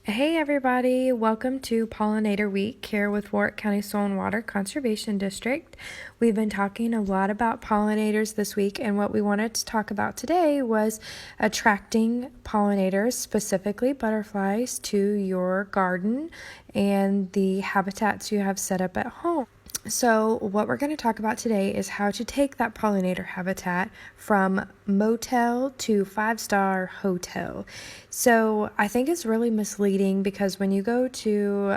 Hey everybody, welcome to Pollinator Week here with Warwick County Soil and Water Conservation District. We've been talking a lot about pollinators this week, and what we wanted to talk about today was attracting pollinators, specifically butterflies, to your garden and the habitats you have set up at home. So what we're going to talk about today is how to take that pollinator habitat from motel to five-star hotel. So I think it's really misleading because when you go to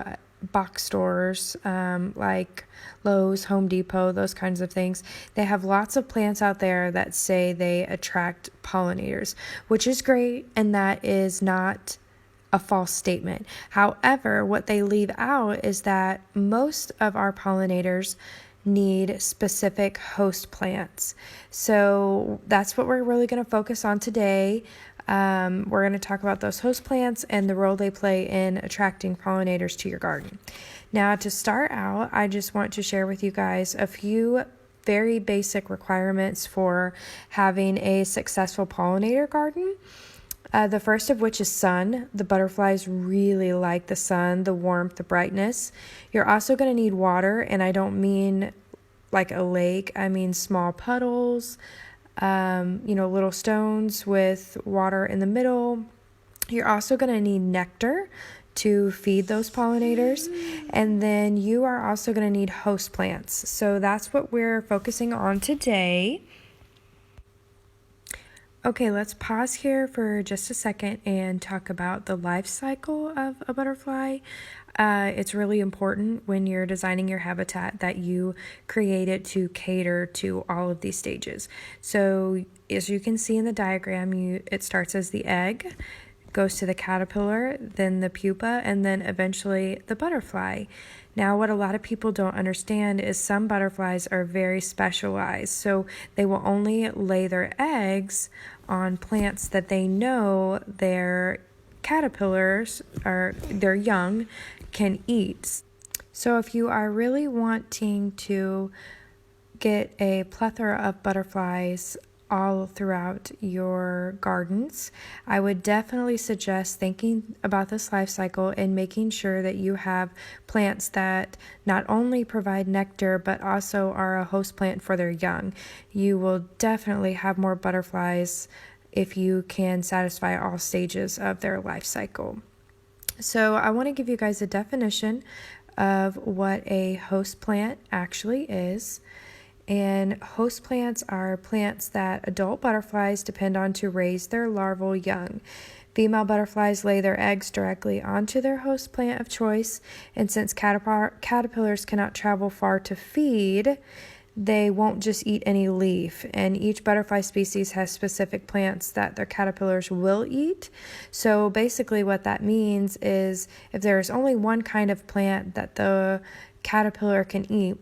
box stores like Lowe's, Home Depot, those kinds of things, they have lots of plants out there that say they attract pollinators, which is great, and that is not a false statement. However, what they leave out is that most of our pollinators need specific host plants. So that's what we're really going to focus on today. We're going to talk about those host plants and the role they play in attracting pollinators to your garden. Now, to start out, I just want to share with you guys a few very basic requirements for having a successful pollinator garden. The first of which is sun. The butterflies really like the sun, the warmth, the brightness. You're also going to need water, and I don't mean like a lake. I mean small puddles, little stones with water in the middle. You're also going to need nectar to feed those pollinators, and then you are also going to need host plants. So that's what we're focusing on today. Okay, let's pause here for just a second and talk about the life cycle of a butterfly. It's really important when you're designing your habitat that you create it to cater to all of these stages. So as you can see in the diagram, it starts as the egg, goes to the caterpillar, then the pupa, and then eventually the butterfly. Now, what a lot of people don't understand is some butterflies are very specialized, so they will only lay their eggs on plants that they know their caterpillars or their young can eat. So if you are really wanting to get a plethora of butterflies all throughout your gardens, I would definitely suggest thinking about this life cycle and making sure that you have plants that not only provide nectar but also are a host plant for their young. You will definitely have more butterflies if you can satisfy all stages of their life cycle. So I want to give you guys a definition of what a host plant actually is. And host plants are plants that adult butterflies depend on to raise their larval young. Female butterflies lay their eggs directly onto their host plant of choice, and since caterpillars cannot travel far to feed, they won't just eat any leaf, and each butterfly species has specific plants that their caterpillars will eat. So basically what that means is if there's only one kind of plant that the caterpillar can eat,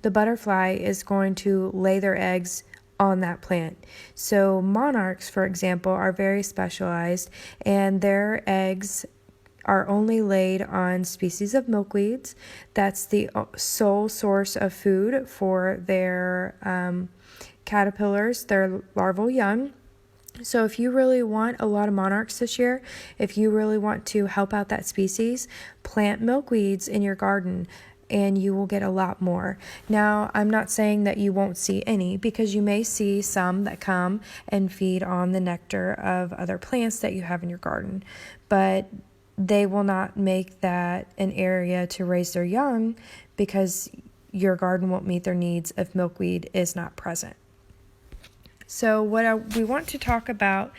the butterfly is going to lay their eggs on that plant. So monarchs, for example, are very specialized, and their eggs are only laid on species of milkweeds. That's the sole source of food for their caterpillars, their larval young. So if you really want a lot of monarchs this year, if you really want to help out that species, plant milkweeds in your garden, and you will get a lot more. Now, I'm not saying that you won't see any, because you may see some that come and feed on the nectar of other plants that you have in your garden, but they will not make that an area to raise their young because your garden won't meet their needs if milkweed is not present. So what we want to talk about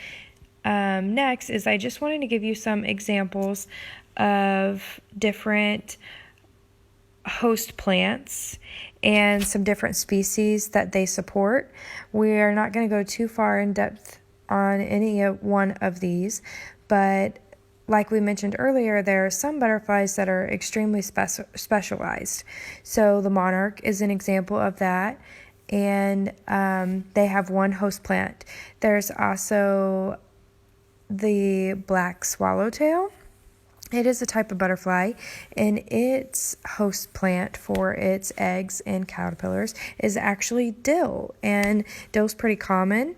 next is I just wanted to give you some examples of different host plants and some different species that they support. We are not going to go too far in depth on any one of these, but like we mentioned earlier, there are some butterflies that are extremely specialized. So the monarch is an example of that, and they have one host plant. There's also the black swallowtail. It is a type of butterfly, and its host plant for its eggs and caterpillars is actually dill, and dill's pretty common.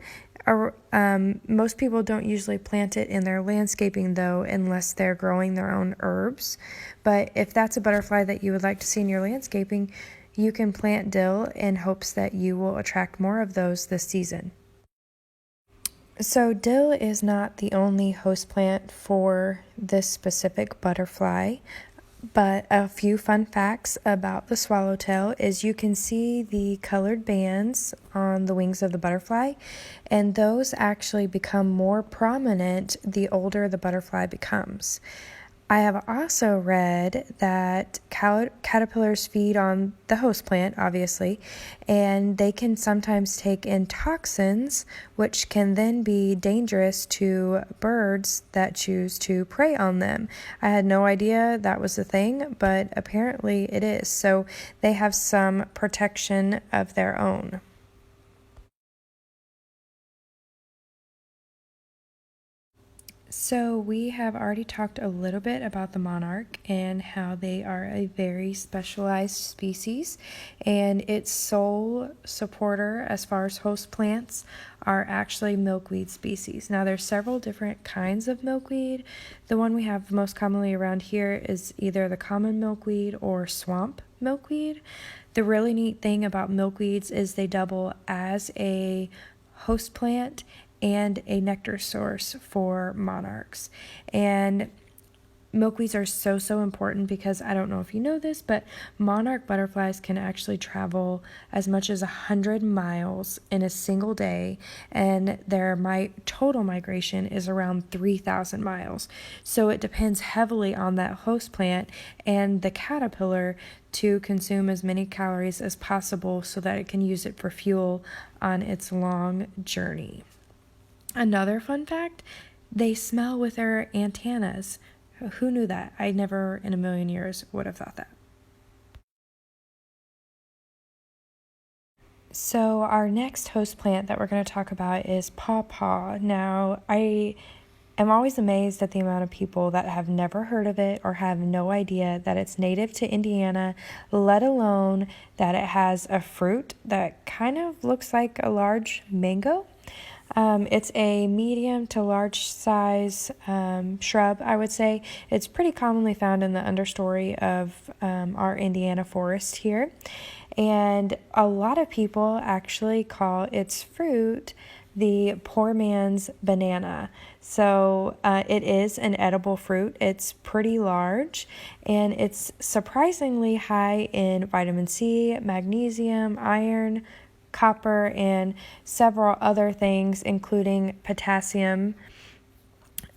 Most people don't usually plant it in their landscaping though, unless they're growing their own herbs. But if that's a butterfly that you would like to see in your landscaping, you can plant dill in hopes that you will attract more of those this season. So dill is not the only host plant for this specific butterfly. But a few fun facts about the swallowtail is you can see the colored bands on the wings of the butterfly, and those actually become more prominent the older the butterfly becomes. I have also read that caterpillars feed on the host plant, obviously, and they can sometimes take in toxins, which can then be dangerous to birds that choose to prey on them. I had no idea that was a thing, but apparently it is. So they have some protection of their own. So we have already talked a little bit about the monarch and how they are a very specialized species, and its sole supporter as far as host plants are actually milkweed species. Now there's several different kinds of milkweed. The one we have most commonly around here is either the common milkweed or swamp milkweed. The really neat thing about milkweeds is they double as a host plant and a nectar source for monarchs. And milkweeds are so important because I don't know if you know this, but monarch butterflies can actually travel as much as 100 miles in a single day, and their total migration is around 3,000 miles. So it depends heavily on that host plant and the caterpillar to consume as many calories as possible so that it can use it for fuel on its long journey. Another fun fact, they smell with their antennas. Who knew that? I never in a million years would have thought that. So our next host plant that we're going to talk about is pawpaw. Now, I am always amazed at the amount of people that have never heard of it or have no idea that it's native to Indiana, let alone that it has a fruit that kind of looks like a large mango. It's a medium to large size shrub, I would say. It's pretty commonly found in the understory of our Indiana forest here. And a lot of people actually call its fruit the poor man's banana. So it is an edible fruit. It's pretty large, and it's surprisingly high in vitamin C, magnesium, iron, copper, and several other things, including potassium.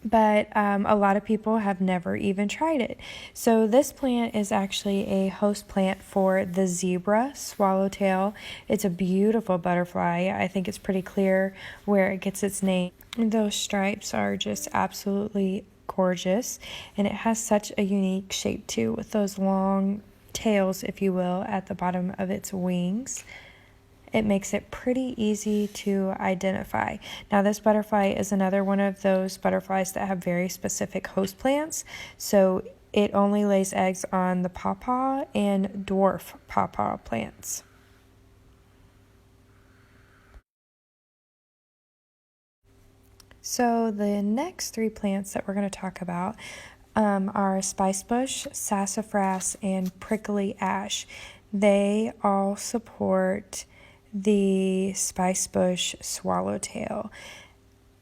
But a lot of people have never even tried it. So this plant is actually a host plant for the zebra swallowtail. It's a beautiful butterfly. I think it's pretty clear where it gets its name. And those stripes are just absolutely gorgeous, and it has such a unique shape too, with those long tails, if you will, at the bottom of its wings. It makes it pretty easy to identify. Now, this butterfly is another one of those butterflies that have very specific host plants. So it only lays eggs on the pawpaw and dwarf pawpaw plants. So the next three plants that we're going to talk about are spicebush, sassafras, and prickly ash. They all support the spicebush swallowtail.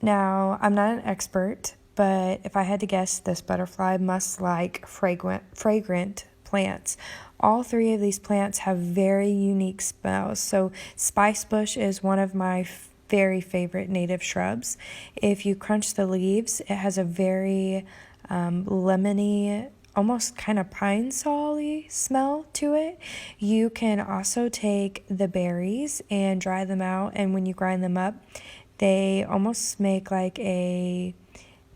Now, I'm not an expert, but if I had to guess, this butterfly must like fragrant plants. All three of these plants have very unique smells. So spicebush is one of my very favorite native shrubs. If you crunch the leaves, it has a very lemony, almost kind of pine saw-y smell to it. You can also take the berries and dry them out, and when you grind them up, they almost make like a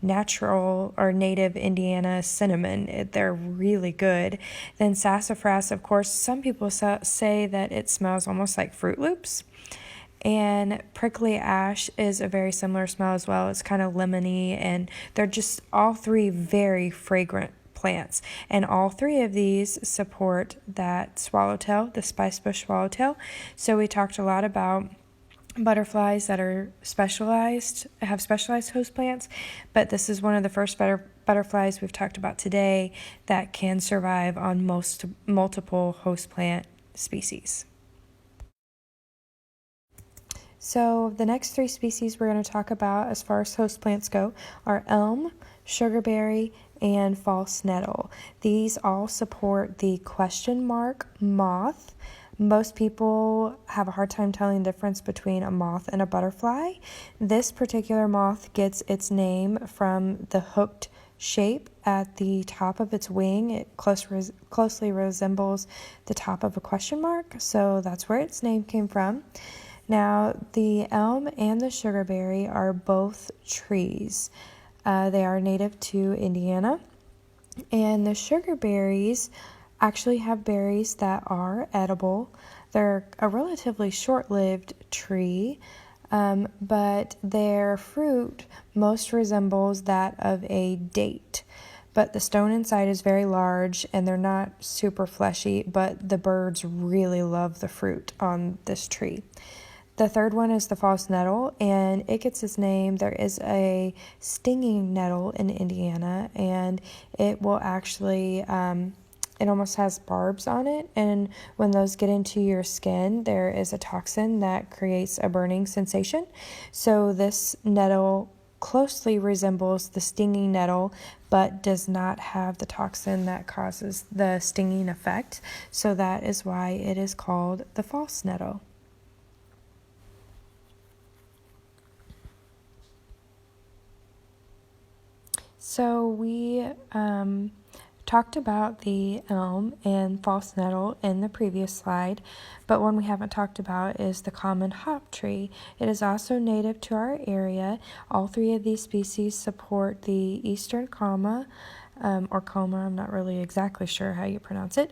natural or native Indiana cinnamon. They're really good. Then sassafras, of course, some people say that it smells almost like Fruit Loops. And prickly ash is a very similar smell as well. It's kind of lemony, and they're just all three very fragrant plants. And all three of these support that swallowtail, the spicebush swallowtail. So we talked a lot about butterflies that are have specialized host plants, but this is one of the first butterflies we've talked about today that can survive on multiple host plant species. So the next three species we're going to talk about as far as host plants go are elm, sugarberry, and false nettle. These all support the question mark moth. Most people have a hard time telling the difference between a moth and a butterfly. This particular moth gets its name from the hooked shape at the top of its wing. It closely resembles the top of a question mark, so that's where its name came from. Now, the elm and the sugarberry are both trees. They are native to Indiana, and the sugarberries actually have berries that are edible. They're a relatively short-lived tree, but their fruit most resembles that of a date. But the stone inside is very large, and they're not super fleshy, but the birds really love the fruit on this tree. The third one is the false nettle, and it gets its name. There is a stinging nettle in Indiana, and it will actually, it almost has barbs on it, and when those get into your skin, there is a toxin that creates a burning sensation. So this nettle closely resembles the stinging nettle, but does not have the toxin that causes the stinging effect. So that is why it is called the false nettle. So we talked about the elm and false nettle in the previous slide, but one we haven't talked about is the common hop tree. It is also native to our area. All three of these species support the eastern coma, or coma, I'm not really exactly sure how you pronounce it.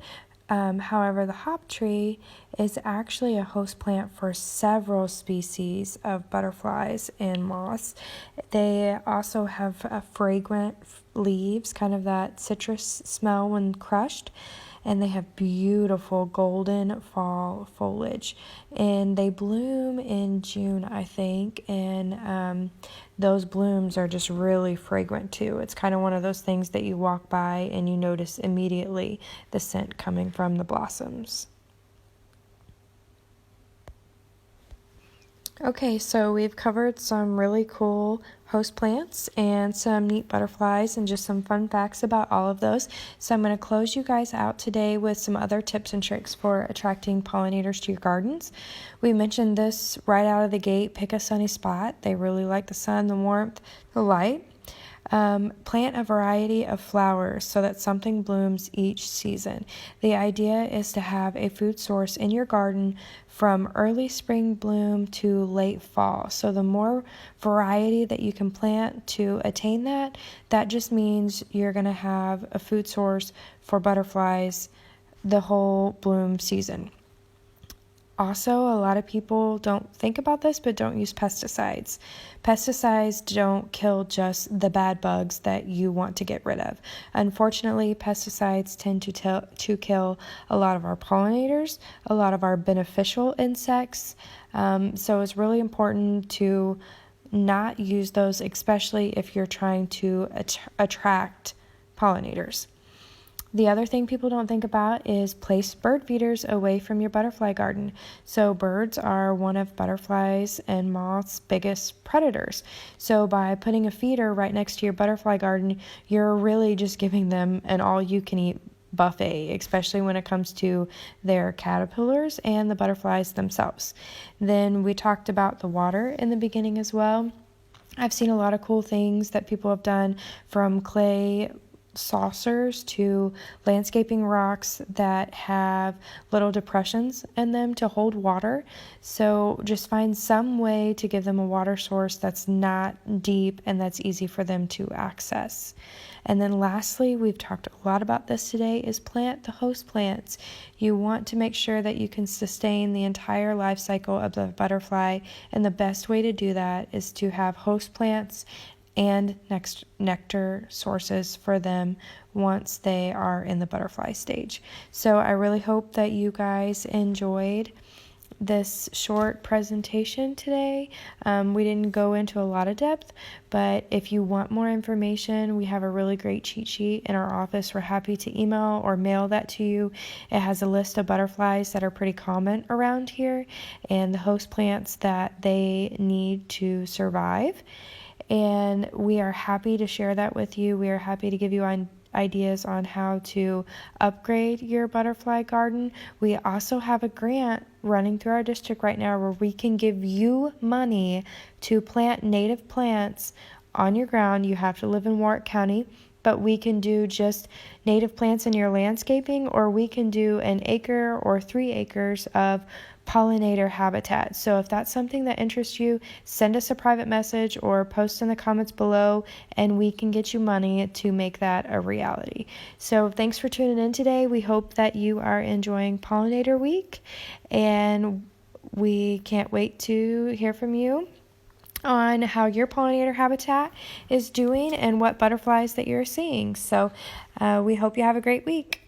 However, the hop tree is actually a host plant for several species of butterflies and moths. They also have fragrant leaves, kind of that citrus smell when crushed, and they have beautiful golden fall foliage. And they bloom in June, I think, and those blooms are just really fragrant too. It's kind of one of those things that you walk by and you notice immediately the scent coming from the blossoms. Okay, so we've covered some really cool host plants and some neat butterflies and just some fun facts about all of those. So I'm going to close you guys out today with some other tips and tricks for attracting pollinators to your gardens. We mentioned this right out of the gate. Pick a sunny spot. They really like the sun, the warmth, the light. Plant a variety of flowers so that something blooms each season. The idea is to have a food source in your garden from early spring bloom to late fall. So the more variety that you can plant to attain that, that just means you're going to have a food source for butterflies the whole bloom season. Also, a lot of people don't think about this, but don't use pesticides. Pesticides don't kill just the bad bugs that you want to get rid of. Unfortunately, pesticides tend to kill a lot of our pollinators, a lot of our beneficial insects. So it's really important to not use those, especially if you're trying to attract pollinators. The other thing people don't think about is place bird feeders away from your butterfly garden. So birds are one of butterflies and moths' biggest predators. So by putting a feeder right next to your butterfly garden, you're really just giving them an all-you-can-eat buffet, especially when it comes to their caterpillars and the butterflies themselves. Then we talked about the water in the beginning as well. I've seen a lot of cool things that people have done, from clay saucers to landscaping rocks that have little depressions in them to hold water. So just find some way to give them a water source that's not deep and that's easy for them to access. And then lastly, we've talked a lot about this today, is plant the host plants. You want to make sure that you can sustain the entire life cycle of the butterfly, and the best way to do that is to have host plants and nectar sources for them once they are in the butterfly stage. So I really hope that you guys enjoyed this short presentation today. We didn't go into a lot of depth, but if you want more information, we have a really great cheat sheet in our office. We're happy to email or mail that to you. It has a list of butterflies that are pretty common around here and the host plants that they need to survive. And we are happy to share that with you. We are happy to give you ideas on how to upgrade your butterfly garden. We also have a grant running through our district right now where we can give you money to plant native plants on your ground. You have to live in Warwick County, but we can do just native plants in your landscaping, or we can do an acre or 3 acres of pollinator habitat. So if that's something that interests you, send us a private message or post in the comments below and we can get you money to make that a reality. So thanks for tuning in today. We hope that you are enjoying Pollinator Week, and we can't wait to hear from you on how your pollinator habitat is doing and what butterflies that you're seeing. So we hope you have a great week.